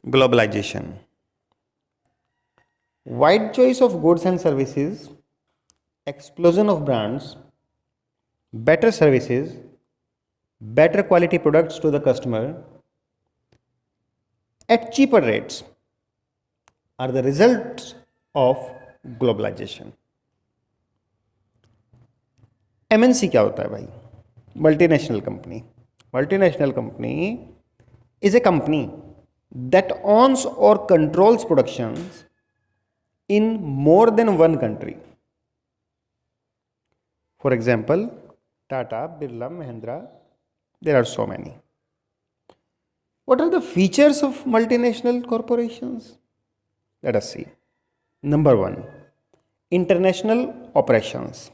Globalization. Wide choice of goods and services, explosion of brands, better services, better quality products to the customer at cheaper rates are the results of globalization. MNC क्या होता है भाई? Multinational company. Multinational company is a company that owns or controls productions in more than one country. For example, Tata, Birla, Mahindra, there are so many. What are the features of multinational corporations? Let us see. Number one, international operations.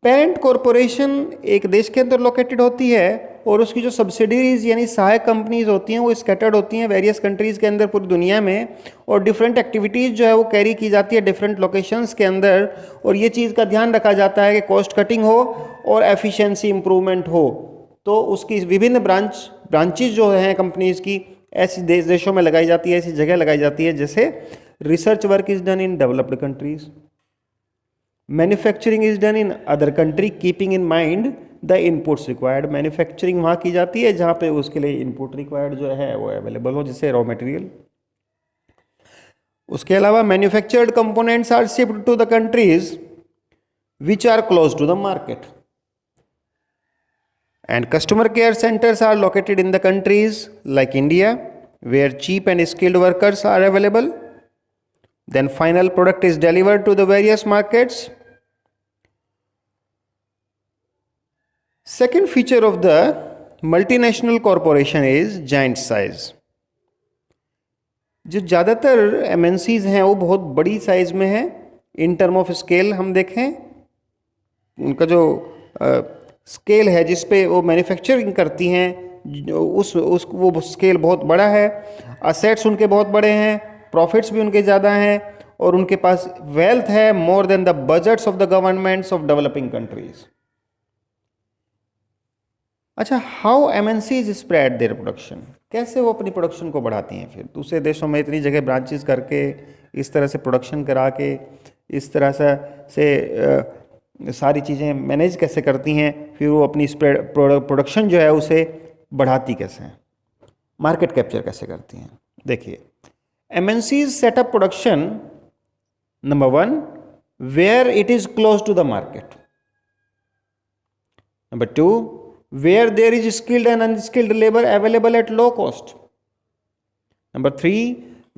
Parent corporation एक देश के अंदर located होती है और उसकी जो subsidiaries यानी सहायक कंपनीज होती हैं वो स्कैटर्ड होती हैं वेरियस कंट्रीज़ के अंदर पूरी दुनिया में, और डिफरेंट एक्टिविटीज़ जो है वो कैरी की जाती है डिफरेंट लोकेशंस के अंदर, और ये चीज़ का ध्यान रखा जाता है कि कॉस्ट कटिंग हो और एफिशिएंसी इंप्रूवमेंट हो। तो उसकी विभिन्न ब्रांचेज जो हैं कंपनीज़ की ऐसी देशों में लगाई जाती है, ऐसी जगह लगाई जाती है। जैसे research work is done in developed countries, manufacturing is done in other country keeping in mind the inputs required. Manufacturing वहाँ की जाती है जहाँ पे उसके लिए इनपुट रिक्वायर्ड जो है वो अवेलेबल हो, जैसे रॉ मटेरियल। उसके अलावा manufactured components are shipped to the countries which are close to the market, and customer care centres are located in the countries like India where cheap and skilled workers are available. Then final product is delivered to the various markets. Second feature of the multinational corporation is giant size. जो ज़्यादातर MNCs हैं वो बहुत बड़ी size में है। In term of scale हम देखें, उनका जो स्केल है जिस पे वो मैन्युफैक्चरिंग करती हैं वो स्केल बहुत बड़ा है। असेट्स उनके बहुत बड़े हैं, प्रॉफिट्स भी उनके ज़्यादा हैं, और उनके पास वेल्थ है more than the budgets of the governments of developing countries. अच्छा, how MNCs spread their production, कैसे वो अपनी प्रोडक्शन को बढ़ाती हैं? फिर दूसरे देशों में इतनी जगह ब्रांचेस करके इस तरह से प्रोडक्शन करा के इस तरह से सारी चीज़ें मैनेज कैसे करती हैं? फिर वो अपनी प्रोडक्शन जो है उसे बढ़ाती कैसे हैं, मार्केट कैप्चर कैसे करती हैं? देखिए, MNCs set up production, number one, where it is close to the market. Number two, where there is skilled and unskilled labor available at low cost. Number three,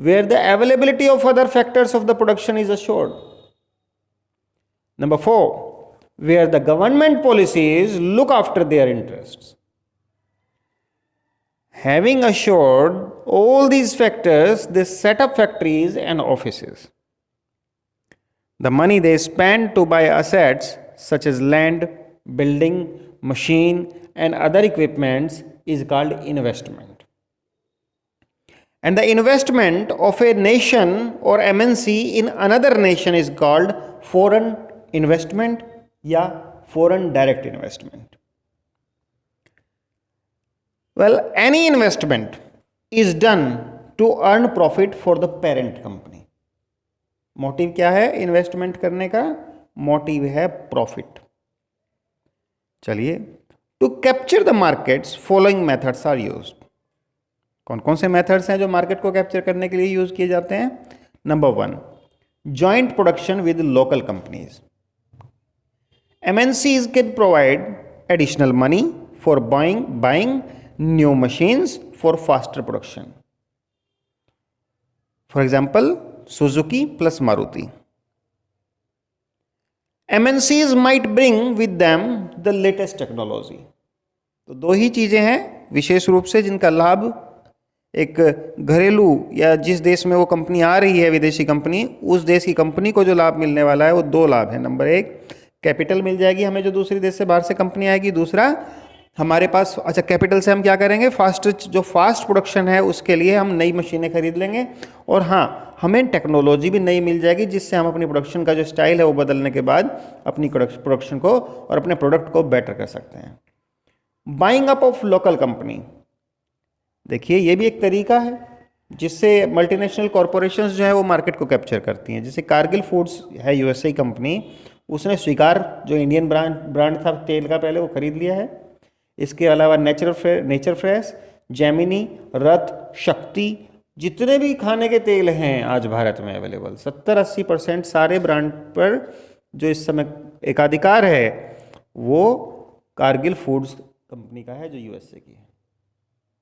where the availability of other factors of the production is assured. Number four, where the government policies look after their interests. Having assured all these factors, they set up factories and offices. The money they spend to buy assets such as land, building, machine, and other equipments is called investment. And the investment of a nation or MNC in another nation is called foreign investment या foreign direct investment. Well, any investment is done to earn profit for the parent company. Motive क्या है investment करने का? Motive है profit. चलिए, to capture the markets following methods are used. कौन कौन से मेथड्स हैं जो मार्केट को कैप्चर करने के लिए यूज किए जाते हैं? Number one, joint production with local companies. MNCs can provide additional money for buying new machines for faster production. For example, Suzuki plus Maruti. MNCs might bring with them the latest technology. तो दो ही चीज़ें हैं विशेष रूप से जिनका लाभ एक घरेलू या जिस देश में वो कंपनी आ रही है विदेशी कंपनी, उस देश की कंपनी को जो लाभ मिलने वाला है वो दो लाभ है। नंबर एक, कैपिटल मिल जाएगी हमें जो दूसरी देश से बाहर से कंपनी आएगी। दूसरा, हमारे पास अच्छा कैपिटल से हम क्या करेंगे, फास्ट प्रोडक्शन है उसके लिए हम नई मशीनें खरीद लेंगे, और हाँ हमें टेक्नोलॉजी भी नई मिल जाएगी जिससे हम अपनी प्रोडक्शन का जो स्टाइल है वो बदलने के बाद अपनी प्रोडक्शन को और अपने प्रोडक्ट को बेटर कर सकते हैं। Buying up of local company, देखिए ये भी एक तरीका है जिससे मल्टीनेशनल कॉरपोरेशंस जो है वो मार्केट को कैप्चर करती हैं। जैसे कारगिल फूड्स है यूएसए कंपनी, उसने स्वीकार जो इंडियन ब्रांड था तेल का पहले वो खरीद लिया है। इसके अलावा नेचर फ्रेश, जेमिनी, रत, शक्ति, जितने भी खाने के तेल हैं आज भारत में अवेलेबल 70-80% सारे ब्रांड पर जो इस समय एकाधिकार है वो कारगिल फूड्स कंपनी का है जो यूएसए की है।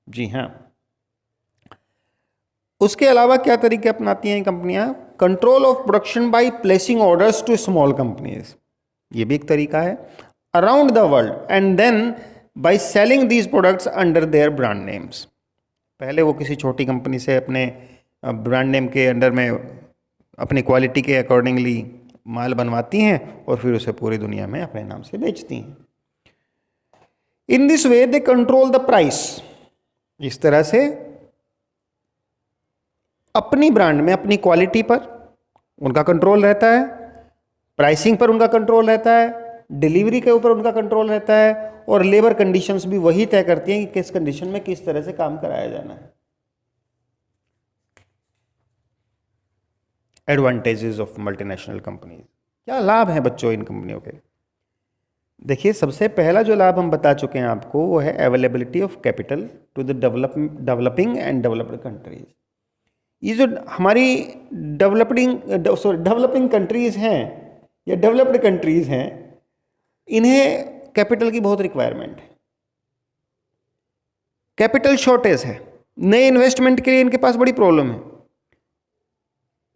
जी हाँ। उसके अलावा क्या तरीके अपनाती हैं कंपनियां? Control of production by placing orders to small companies, ये भी एक तरीका है, around the world and then by selling these products under their brand names. पहले वो किसी छोटी कंपनी से अपने ब्रांड नेम के अंडर में अपनी क्वालिटी के अकॉर्डिंगली माल बनवाती हैं और फिर उसे पूरी दुनिया में अपने नाम से बेचती हैं। In this way they control the price. इस तरह से अपनी ब्रांड में अपनी क्वालिटी पर उनका कंट्रोल रहता है, प्राइसिंग पर उनका कंट्रोल रहता है, डिलीवरी के ऊपर उनका कंट्रोल रहता है और लेबर कंडीशंस भी वही तय करती हैं कि किस कंडीशन में किस तरह से काम कराया जाना है। एडवांटेजेस ऑफ मल्टीनेशनल कंपनीज, क्या लाभ हैं बच्चों इन कंपनियों के? देखिए सबसे पहला जो लाभ हम बता चुके हैं आपको वो है availability of capital to the developing and developed countries. ये जो हमारी डेवलपिंग कंट्रीज हैं या डेवलप्ड कंट्रीज हैं, इन्हें कैपिटल की बहुत रिक्वायरमेंट है, कैपिटल शॉर्टेज है, नए इन्वेस्टमेंट के लिए इनके पास बड़ी प्रॉब्लम है।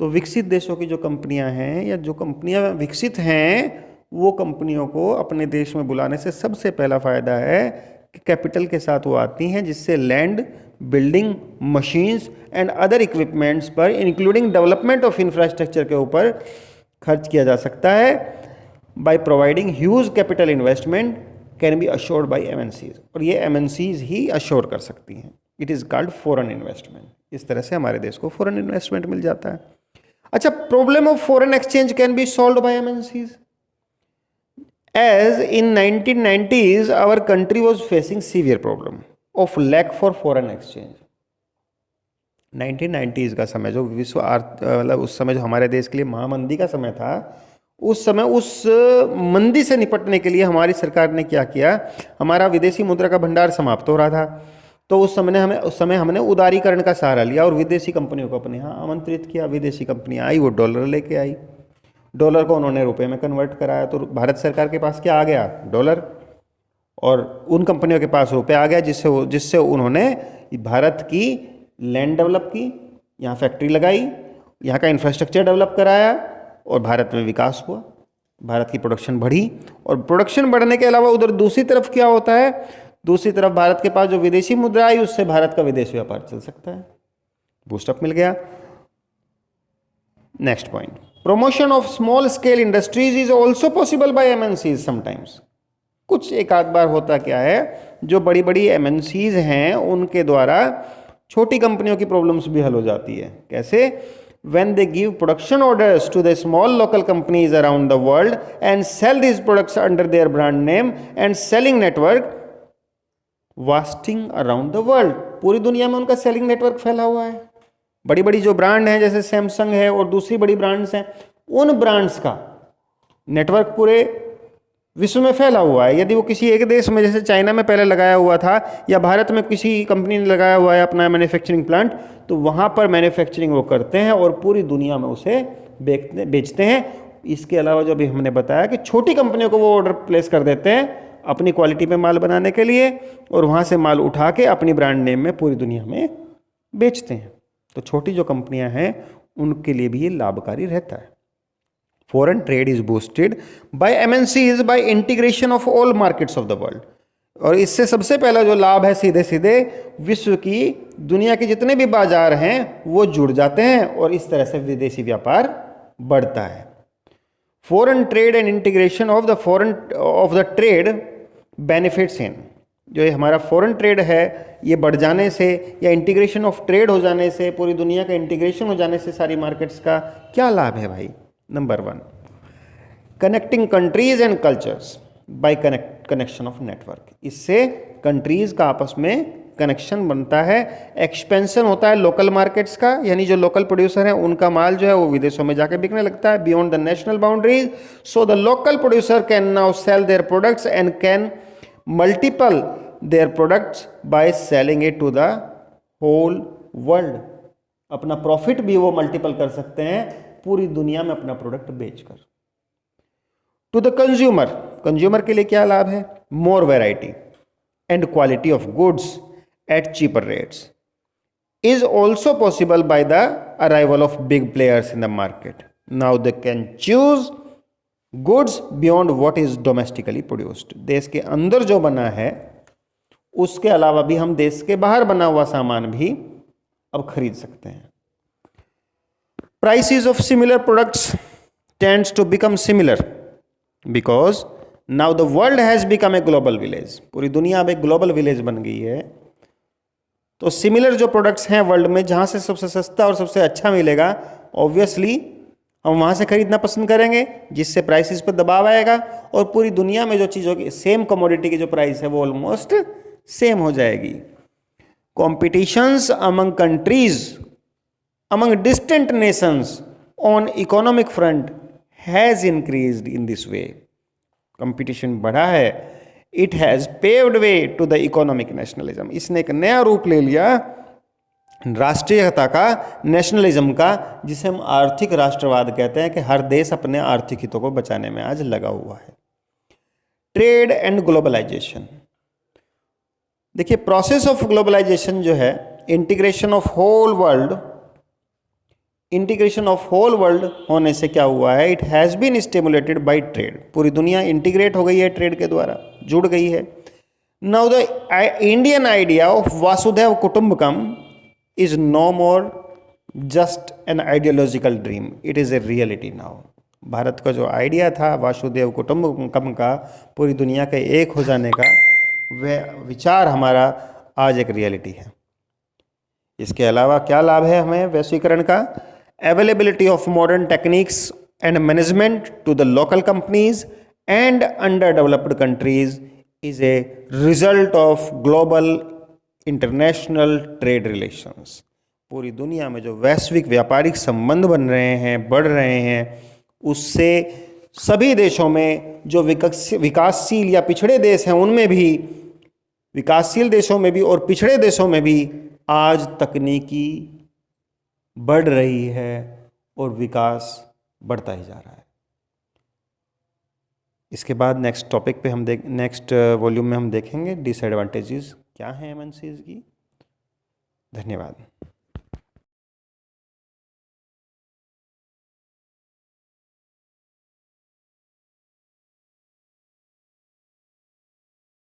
तो विकसित देशों की जो कंपनियां हैं या जो कंपनियां विकसित हैं वो कंपनियों को अपने देश में बुलाने से सबसे पहला फायदा है कि कैपिटल के साथ वो आती हैं, जिससे land, building, machines and other equipments पर इंक्लूडिंग डेवलपमेंट ऑफ इंफ्रास्ट्रक्चर के ऊपर खर्च किया जा सकता है। By providing huge capital investment can be assured by MNCs, और ये एमएनसीज ही अश्योर कर सकती हैं। It is called foreign investment. इस तरह से हमारे देश को फॉरेन इन्वेस्टमेंट मिल जाता है। अच्छा, problem of foreign exchange can be solved by MNCs. As in 1990s, our country was facing severe problem of lack for foreign exchange. 1990s का समय जो विश्व मतलब उस समय जो हमारे देश के लिए महामंदी का समय था, उस समय उस मंदी से निपटने के लिए हमारी सरकार ने क्या किया, हमारा विदेशी मुद्रा का भंडार समाप्त हो रहा था, तो उस समय हमने उदारीकरण का सहारा लिया और विदेशी कंपनियों को अपने यहाँ आमंत्रित किया। विदेशी कंपनियाँ आई, वो डॉलर लेके आई, डॉलर को उन्होंने रुपए में कन्वर्ट कराया, तो भारत सरकार के पास क्या आ गया? डॉलर। और उन कंपनियों के पास रुपए आ गया जिससे उन्होंने भारत की लैंड डेवलप की, यहाँ फैक्ट्री लगाई, यहाँ का इंफ्रास्ट्रक्चर डेवलप कराया और भारत में विकास हुआ, भारत की प्रोडक्शन बढ़ी। और प्रोडक्शन बढ़ने के अलावा उधर दूसरी तरफ क्या होता है, दूसरी तरफ भारत के पास जो विदेशी मुद्रा आई उससे भारत का विदेश व्यापार चल सकता है, बूस्टअप मिल गया। Next point, promotion of small scale industries is also possible bye MNCs sometimes. कुछ एक आध बार होता क्या है, जो बड़ी बड़ी एमएनसीज हैं उनके द्वारा छोटी कंपनियों की प्रॉब्लम्स भी हल हो जाती है। कैसे? when they give production orders to the small local companies around the world and sell these products under their brand name and selling network wasting around the world. पूरी दुनिया में उनका सेलिंग नेटवर्क फैला हुआ है। बड़ी बड़ी जो ब्रांड हैं जैसे सैमसंग है और दूसरी बड़ी ब्रांड्स हैं, उन ब्रांड्स का नेटवर्क पूरे विश्व में फैला हुआ है। यदि वो किसी एक देश में जैसे चाइना में पहले लगाया हुआ था या भारत में किसी कंपनी ने लगाया हुआ है अपना मैन्युफैक्चरिंग प्लांट, तो वहाँ पर मैन्युफैक्चरिंग वो करते हैं और पूरी दुनिया में उसे बेचते हैं। इसके अलावा जो अभी हमने बताया कि छोटी कंपनियों को वो ऑर्डर प्लेस कर देते हैं अपनी क्वालिटी पे माल बनाने के लिए और वहाँ से माल उठा के अपनी ब्रांड नेम में पूरी दुनिया में बेचते हैं। तो छोटी जो कंपनियां हैं उनके लिए भी ये लाभकारी रहता है। Foreign trade is boosted by MNCs by integration of all markets of the world. और इससे सबसे पहला जो लाभ है सीधे सीधे विश्व की दुनिया के जितने भी बाजार हैं वो जुड़ जाते हैं और इस तरह से विदेशी व्यापार बढ़ता है। Foreign trade and integration of the trade benefits in, जो ये हमारा फॉरेन ट्रेड है ये बढ़ जाने से या इंटीग्रेशन ऑफ ट्रेड हो जाने से, पूरी दुनिया का इंटीग्रेशन हो जाने से सारी मार्केट्स का क्या लाभ है भाई? Number 1, connecting countries and cultures by connection of network. इससे कंट्रीज का आपस में कनेक्शन बनता है, एक्सपेंशन होता है लोकल मार्केट्स का, यानी जो लोकल प्रोड्यूसर हैं उनका माल जो है वो विदेशों में जाके बिकने लगता है beyond the national boundaries. So the local producer can now sell their products and can multiple their products by selling it to the whole world. अपना प्रॉफिट भी वो मल्टीपल कर सकते हैं पूरी दुनिया में अपना प्रोडक्ट बेचकर. टू द कंज्यूमर, कंज्यूमर के लिए क्या लाभ है? More variety and quality of goods at cheaper rates is also possible by the arrival of big players in the market. Now they can choose goods beyond what is domestically produced. देश के अंदर जो बना है उसके अलावा भी हम देश के बाहर बना हुआ सामान भी अब खरीद सकते हैं. Prices of similar products tends to become similar because now the world has become a global village. पूरी दुनिया अब एक ग्लोबल विलेज बन गई है. तो सिमिलर जो प्रोडक्ट्स हैं वर्ल्ड में, जहाँ से सबसे सस्ता और सबसे अच्छा मिलेगा, ऑब्वियसली हम वहाँ से खरीदना पसंद करेंगे, जिससे प्राइसेस पर दबाव आएगा और पूरी दुनिया में जो चीज़ों की सेम कमोडिटी की जो प्राइस है वो ऑलमोस्ट सेम हो जाएगी. Competitions among countries among distant nations on economic front has increased in this way. Competition बढ़ा है. It has paved way to the economic nationalism. इसने एक नया रूप ले लिया राष्ट्रीयता का, नेशनलिज्म का, जिसे हम आर्थिक राष्ट्रवाद कहते हैं कि हर देश अपने आर्थिक हितों को बचाने में आज लगा हुआ है. Trade and globalisation. देखिए, प्रोसेस ऑफ ग्लोबलाइजेशन जो है, integration of whole world, integration of whole world होने से क्या हुआ है? It has been stimulated by trade. पूरी दुनिया इंटीग्रेट हो गई है ट्रेड के द्वारा, जुड़ गई है. Now the Indian idea of Vasudhaiva Kutumbakam is no more just an ideological dream, it is a reality now. Bharat का जो आइडिया था वासुदेव कुटुंबकम का, पूरी दुनिया के एक हो जाने का, वह विचार हमारा आज एक रियलिटी है. इसके अलावा क्या लाभ है हमें वैश्वीकरण का? Availability of modern techniques and management to the local companies and underdeveloped countries is a result of global international trade relations. पूरी दुनिया में जो वैश्विक व्यापारिक संबंध बन रहे हैं, बढ़ रहे हैं, उससे सभी देशों में जो विकासशील या पिछड़े देश हैं उनमें भी, विकासशील देशों में भी और पिछड़े देशों में भी आज तकनीकी बढ़ रही है और विकास बढ़ता ही जा रहा है. इसके बाद नेक्स्ट टॉपिक पे हम नेक्स्ट वॉल्यूम में हम देखेंगे डिसएडवांटेजेस क्या हैं एमएनसीज की. धन्यवाद.